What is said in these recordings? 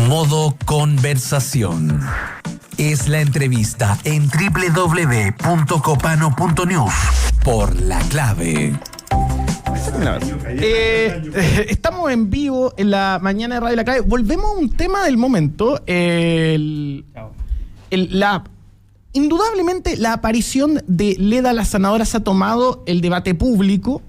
Modo conversación. Es la entrevista en www.copano.news por La Clave. Estamos en vivo en la mañana de Radio La Clave. Volvemos a un tema del momento. Indudablemente la aparición de Leda la Sanadora se ha tomado el debate público.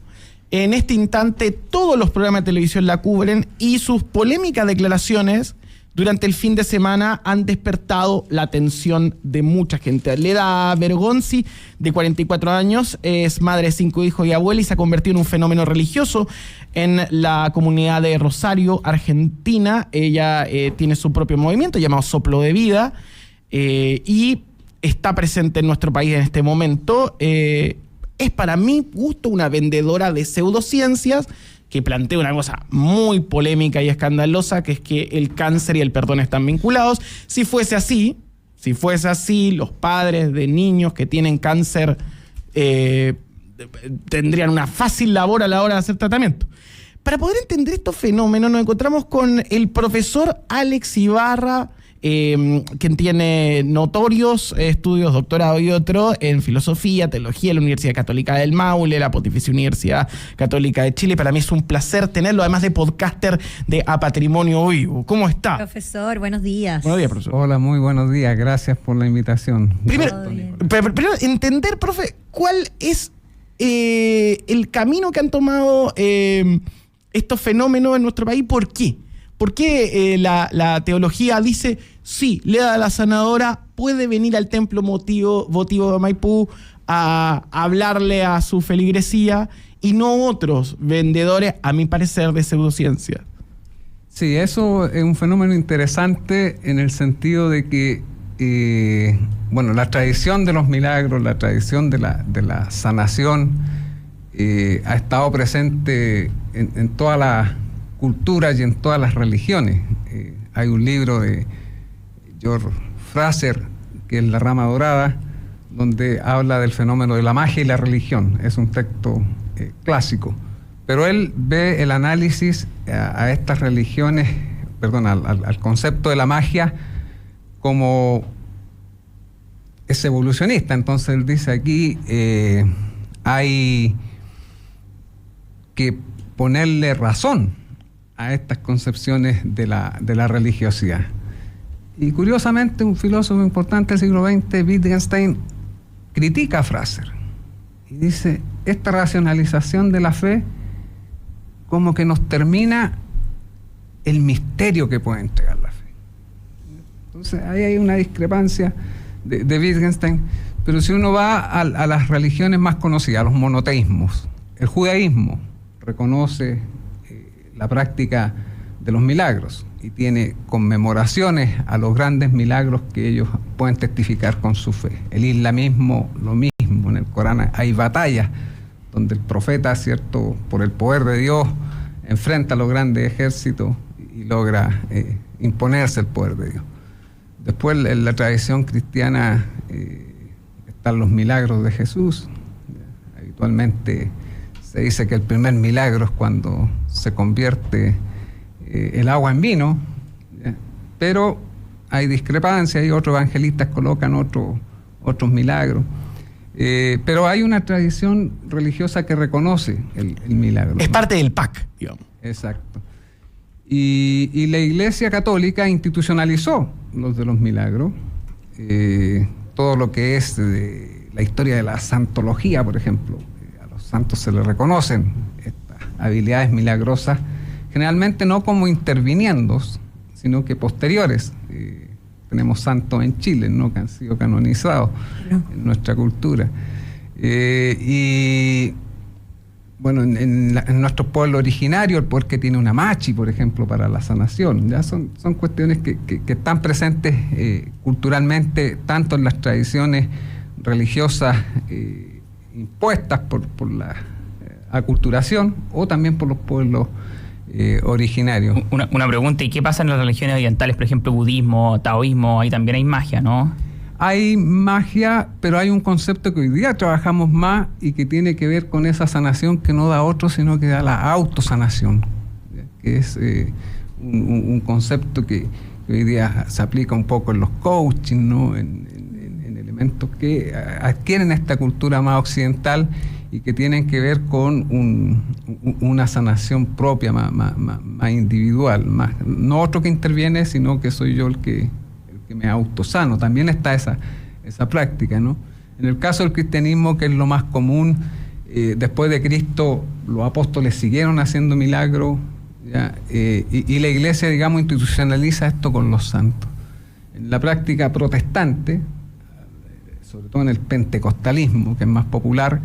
En este instante todos los programas de televisión la cubren y sus polémicas declaraciones durante el fin de semana han despertado la atención de mucha gente. Leda Bergonzi, de 44 años, es madre de 5 hijos y abuela y se ha convertido en un fenómeno religioso en la comunidad de Rosario, Argentina. Ella tiene su propio movimiento llamado Soplo de Vida y está presente en nuestro país en este momento. Es para mi gusto una vendedora de pseudociencias que plantea una cosa muy polémica y escandalosa, que es que el cáncer y el perdón están vinculados. Si fuese así, los padres de niños que tienen cáncer tendrían una fácil labor a la hora de hacer tratamiento. Para poder entender estos fenómenos nos encontramos con el profesor Alex Ibarra, quien tiene notorios estudios, doctorado y otro en filosofía, teología en la Universidad Católica del Maule, la Pontificia Universidad Católica de Chile. Para mí es un placer tenerlo, además de podcaster de A Patrimonio Vivo. ¿Cómo está? Profesor, buenos días. Buenos días, profesor. Hola, muy buenos días, gracias por la invitación. Primero entender, profe, cuál es el camino que han tomado estos fenómenos en nuestro país. ¿Por qué? ¿Por qué la teología dice, sí, Leda la Sanadora puede venir al templo votivo de Maipú a hablarle a su feligresía y no otros vendedores, a mi parecer, de pseudociencia? Sí, eso es un fenómeno interesante en el sentido de que, la tradición de los milagros, la tradición de la sanación ha estado presente en todas las culturas y en todas las religiones. Hay un libro de George Fraser, que es La Rama Dorada, donde habla del fenómeno de la magia y la religión. Es un texto clásico. Pero él ve el análisis a estas religiones, al concepto de la magia como es evolucionista. Entonces él dice aquí hay que ponerle razón a estas concepciones de la religiosidad. Y curiosamente, un filósofo importante del siglo XX, Wittgenstein, critica a Fraser y dice, esta racionalización de la fe como que nos termina el misterio que puede entregar la fe. Entonces ahí hay una discrepancia de Wittgenstein, pero si uno va a las religiones más conocidas, a los monoteísmos, el judaísmo reconoce la práctica de los milagros y tiene conmemoraciones a los grandes milagros que ellos pueden testificar con su fe. El islamismo, lo mismo. En el Corán hay batallas donde el profeta, ¿cierto?, por el poder de Dios, enfrenta a los grandes ejércitos y logra imponerse el poder de Dios. Después, en la tradición cristiana están los milagros de Jesús. Habitualmente se dice que el primer milagro es cuando se convierte el agua en vino, pero hay discrepancias y otros evangelistas colocan otros milagros. Pero hay una tradición religiosa que reconoce el milagro. Es parte del PAC, digamos. Exacto. Y la Iglesia Católica institucionalizó los de los milagros. Todo lo que es la historia de la santología, por ejemplo. Santos se les reconocen estas habilidades milagrosas, generalmente no como interviniendos, sino que posteriores. Tenemos santos en Chile, ¿no?, que han sido canonizados en nuestra cultura. En nuestro pueblo originario, el poder que tiene una machi, por ejemplo, para la sanación, ya son cuestiones que están presentes culturalmente, tanto en las tradiciones religiosas impuestas por la aculturación o también por los pueblos originarios. Una pregunta, ¿y qué pasa en las religiones orientales, por ejemplo, budismo, taoísmo? Ahí también hay magia, ¿no? Hay magia, pero hay un concepto que hoy día trabajamos más y que tiene que ver con esa sanación que no da otro, sino que da la autosanación, que es un concepto que que hoy día se aplica un poco en los coaching, ¿no? En elementos que adquieren esta cultura más occidental y que tienen que ver con una sanación propia, más individual, no otro que interviene, sino que soy yo el que me autosano. También está esa práctica, ¿no? En el caso del cristianismo, que es lo más común, después de Cristo los apóstoles siguieron haciendo milagros, ¿ya? Y la iglesia, digamos, institucionaliza esto con los santos. En la práctica protestante, sobre todo en el pentecostalismo, que es más popular,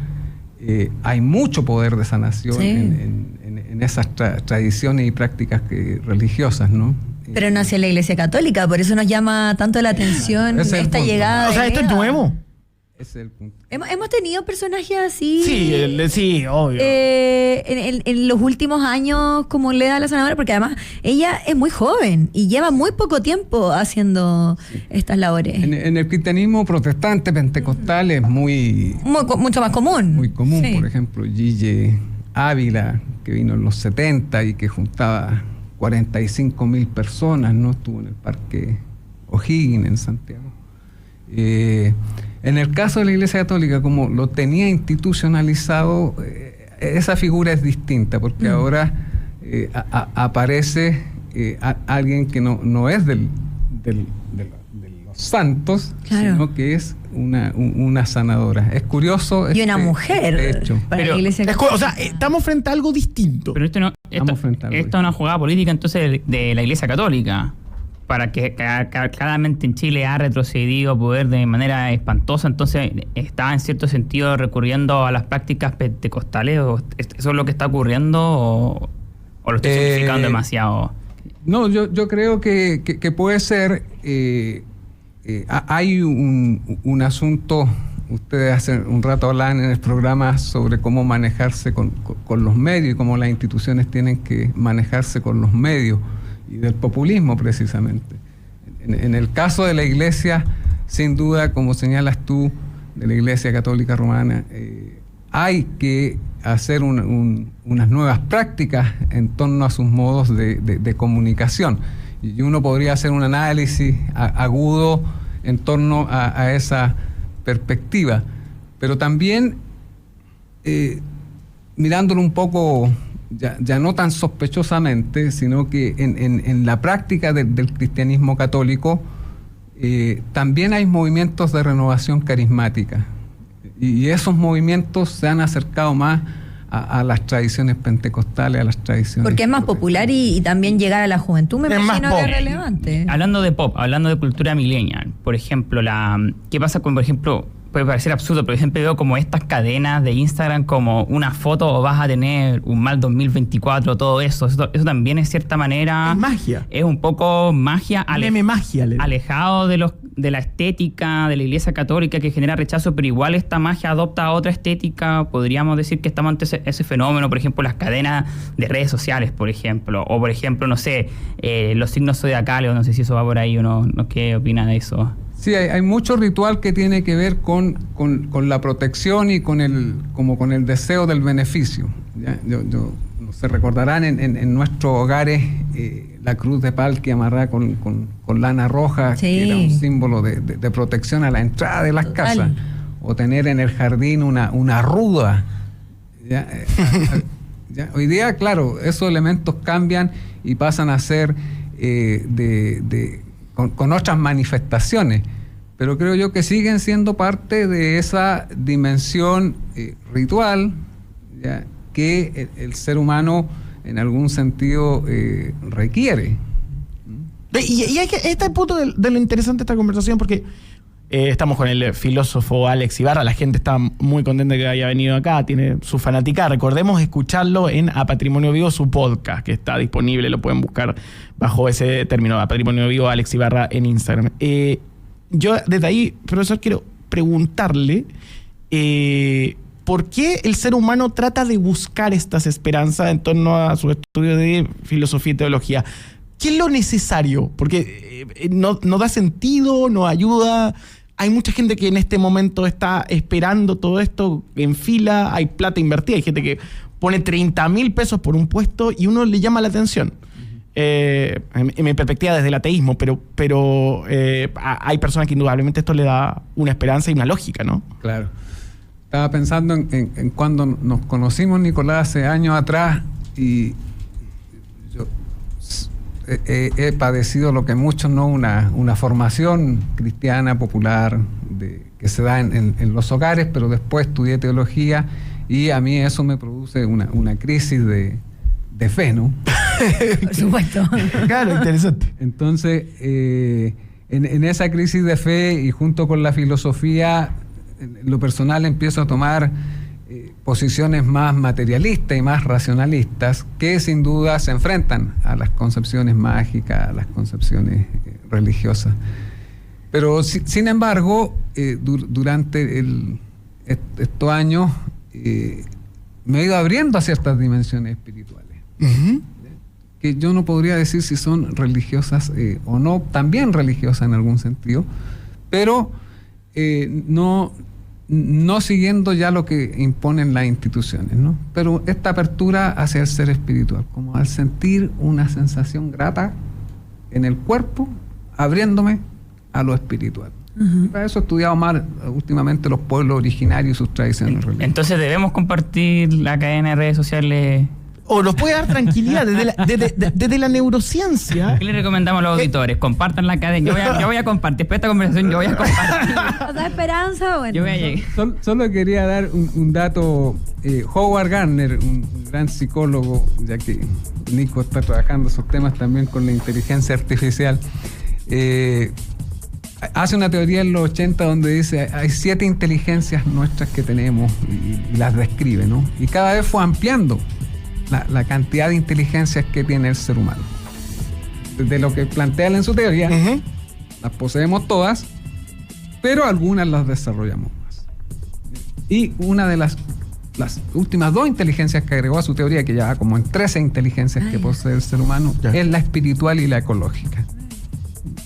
hay mucho poder de sanación en esas tradiciones y prácticas religiosas, ¿no? Pero no hacia la Iglesia Católica, por eso nos llama tanto la atención esta llegada. O sea, esto es nuevo. Ese es el punto. Hemos tenido personajes así. Sí, obvio. En los últimos años, como Leda la sanadora, porque además ella es muy joven y lleva muy poco tiempo haciendo estas labores. En el cristianismo protestante, pentecostal, es mucho más común. Muy común, Sí. por ejemplo, Gille Ávila, que vino en los 70 y que juntaba 45.000 personas, ¿no? Estuvo en el Parque O'Higgins, en Santiago. En el caso de la Iglesia Católica, como lo tenía institucionalizado, esa figura es distinta, porque ahora aparece alguien que no es de los santos, Claro. sino que es una sanadora. Es curioso. Y una mujer este hecho. para Pero la Iglesia O sea, estamos frente a algo distinto. Pero esto es una jugada política entonces de la Iglesia Católica, para que claramente en Chile ha retrocedido poder de manera espantosa, entonces está en cierto sentido recurriendo a las prácticas pentecostales, o eso es lo que está ocurriendo, o lo estoy simplificando demasiado. No, yo creo que puede ser. Hay un asunto. Ustedes hace un rato hablaban en el programa sobre cómo manejarse con los medios y cómo las instituciones tienen que manejarse con los medios, y del populismo precisamente. En el caso de la Iglesia, sin duda, como señalas tú, de la Iglesia Católica Romana, hay que hacer unas nuevas prácticas en torno a sus modos de comunicación. Y uno podría hacer un análisis agudo en torno a esa perspectiva, pero también mirándolo un poco ya no tan sospechosamente, sino que en la práctica del cristianismo católico también hay movimientos de renovación carismática, y esos movimientos se han acercado más a las tradiciones pentecostales, a las tradiciones... Porque es más popular y también llegar a la juventud, me Es más imagino que pop. es relevante. Hablando de pop, hablando de cultura millennial, por ejemplo, ¿qué pasa con, por ejemplo, puede parecer absurdo, pero por ejemplo veo como estas cadenas de Instagram, como una foto o vas a tener un mal 2024, todo eso también es cierta manera... Es magia. Es un poco magia, Meme magia. alejado de la estética de la Iglesia Católica, que genera rechazo, pero igual esta magia adopta otra estética. Podríamos decir que estamos ante ese fenómeno, por ejemplo, las cadenas de redes sociales, por ejemplo, o por ejemplo, no sé, los signos zodiacales, no sé si eso va por ahí o no, ¿qué opina de eso? Sí, hay mucho ritual que tiene que ver con la protección y con el deseo del beneficio. ¿Ya? Se recordarán en nuestros hogares la cruz de Palki amarrada con lana roja, Sí. que era un símbolo de protección a la entrada de las Total. casas. O tener en el jardín una ruda. ¿Ya? Ya. Hoy día, claro, esos elementos cambian y pasan a ser con otras manifestaciones, pero creo yo que siguen siendo parte de esa dimensión ritual, ¿ya? Que el ser humano en algún sentido requiere. Y este es el punto de lo interesante de esta conversación, porque estamos con el filósofo Alex Ibarra. La gente está muy contenta que haya venido acá, tiene su fanática. Recordemos escucharlo en A Patrimonio Vivo, su podcast, que está disponible, lo pueden buscar bajo ese término, A Patrimonio Vivo, Alex Ibarra en Instagram. Yo desde ahí, profesor, quiero preguntarle ¿por qué el ser humano trata de buscar estas esperanzas en torno a su estudio de filosofía y teología? ¿Qué es lo necesario? Porque no da sentido, no ayuda. Hay mucha gente que en este momento está esperando todo esto en fila, hay plata invertida, hay gente que pone 30.000 pesos por un puesto y uno le llama la atención. en mi perspectiva desde el ateísmo, pero hay personas que indudablemente esto le da una esperanza y una lógica, ¿no? Claro. Estaba pensando en cuando nos conocimos, Nicolás, hace años atrás, y yo he padecido lo que muchos, ¿no? Una formación cristiana popular que se da en los hogares, pero después estudié teología y a mí eso me produce una crisis de fe, ¿no? Por supuesto. Claro, interesante. Entonces, en esa crisis de fe y junto con la filosofía, en lo personal empiezo a tomar posiciones más materialistas y más racionalistas que sin duda se enfrentan a las concepciones mágicas, a las concepciones religiosas. Pero sin embargo, durante estos años me he ido abriendo a ciertas dimensiones espirituales. Uh-huh. Que yo no podría decir si son religiosas o no, también religiosas en algún sentido, pero no siguiendo ya lo que imponen las instituciones, ¿no? Pero esta apertura hacia el ser espiritual, como al sentir una sensación grata en el cuerpo, abriéndome a lo espiritual. Uh-huh. Para eso he estudiado más últimamente los pueblos originarios y sus tradiciones religiosas. Entonces debemos compartir la cadena de redes sociales. O nos puede dar tranquilidad desde la neurociencia. ¿Qué le recomendamos a los auditores? Compartan la cadena. Yo voy a compartir. Después de esta conversación yo voy a compartir. ¿Os da esperanza? Bueno. Yo voy a llegar. Solo quería dar un dato. Howard Gardner, un gran psicólogo, ya que Nico está trabajando esos temas también con la inteligencia artificial, hace una teoría en los 80 donde dice hay 7 inteligencias nuestras que tenemos y las describe, ¿no? Y cada vez fue ampliando la cantidad de inteligencias que tiene el ser humano. De lo que plantea él en su teoría, uh-huh, las poseemos todas, pero algunas las desarrollamos más. Y una de las últimas 2 inteligencias que agregó a su teoría, que ya va como en 13 inteligencias que posee el ser humano, es la espiritual y la ecológica.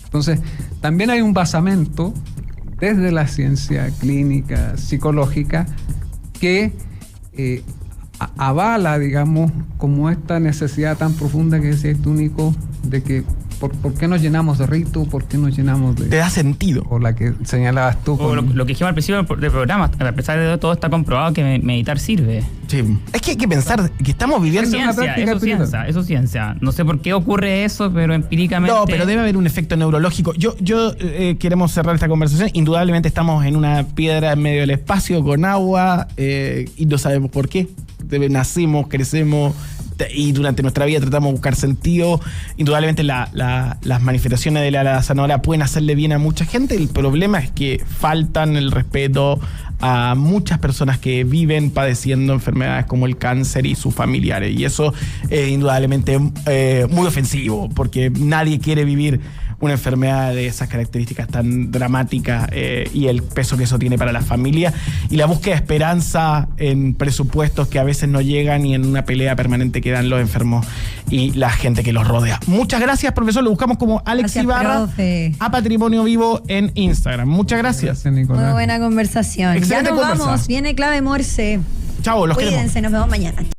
Entonces, también hay un basamento desde la ciencia clínica, psicológica, que avala, digamos, como esta necesidad tan profunda que decía tú, Nico, de que ¿por qué nos llenamos de rito? ¿Por qué nos llenamos de...? Te da sentido. O la que señalabas tú. O lo que dijimos al principio del programa, a pesar de todo está comprobado que meditar sirve. Sí. Es que hay que pensar que estamos viviendo una práctica espiritual. Eso es ciencia. No sé por qué ocurre eso, pero empíricamente... No, pero debe haber un efecto neurológico. Yo queremos cerrar esta conversación. Indudablemente estamos en una piedra en medio del espacio con agua y no sabemos por qué. Nacimos, crecemos y durante nuestra vida tratamos de buscar sentido. Indudablemente las manifestaciones de la zanahoria pueden hacerle bien a mucha gente. El problema es que faltan el respeto a muchas personas que viven padeciendo enfermedades como el cáncer y sus familiares, y eso es indudablemente muy ofensivo, porque nadie quiere vivir una enfermedad de esas características tan dramáticas y el peso que eso tiene para la familia, y la búsqueda de esperanza en presupuestos que a veces no llegan y en una pelea permanente que dan los enfermos y la gente que los rodea. Muchas gracias, profesor. Lo buscamos como Alex Ibarra, profe, a Patrimonio Vivo en Instagram. Muchas gracias. Muy buena conversación. Excelente ya nos vamos. Viene Clave Morse. Chao, los queremos. Cuídense, nos vemos mañana.